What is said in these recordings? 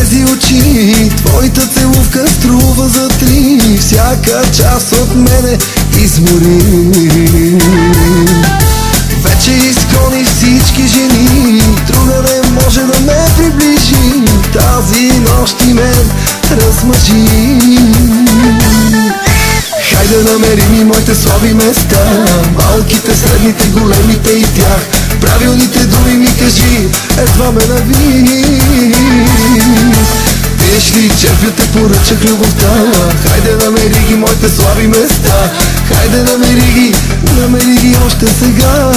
тези очи, твоята целувка струва за три. Всяка част от мене измори. Вече изгони всички жени, друга не може да ме приближи. Тази нощ и мен размъжи. Хайде намери ми моите слаби места, малките, средните, големите и тях. Правилните думи ми кажи, едва ме навини. Пиеш ли, черпя те поръчах любовта. Хайде намери ги моите слаби места. Хайде намери ги още сега.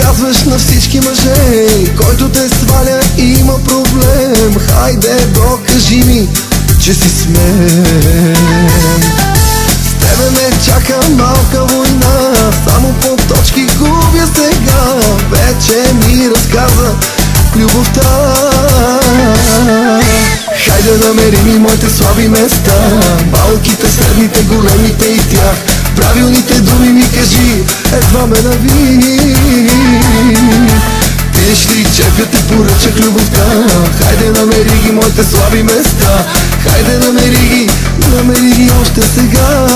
Казваш на всички мъже, който те сваля и има проблем. Хайде докажи ми, че си с мен. С тебе ме чака малка война, само по точки губя сега. Вече ми разказа любовта. Хайде намери ми моите слаби места, малките, средните, големите и тях. Правилните думи ми кажи, едва ме навини. Пиеш ли, черпя те поръчах любовта. Хайде намери ги моите слаби места. Хайде намери ги още сега.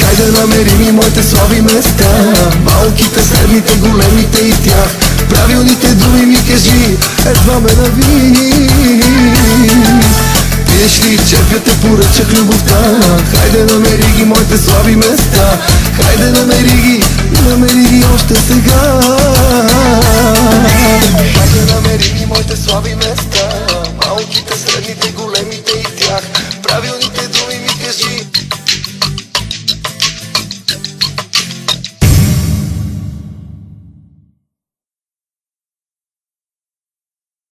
Хайде намери ми моите слаби места, малките, средните, големите и тях. Правилните думи ми кажи, едва ме навини. Пиеш ли, черпя те поръчах любовта. Хайде намери ги моите слаби места. Хайде намери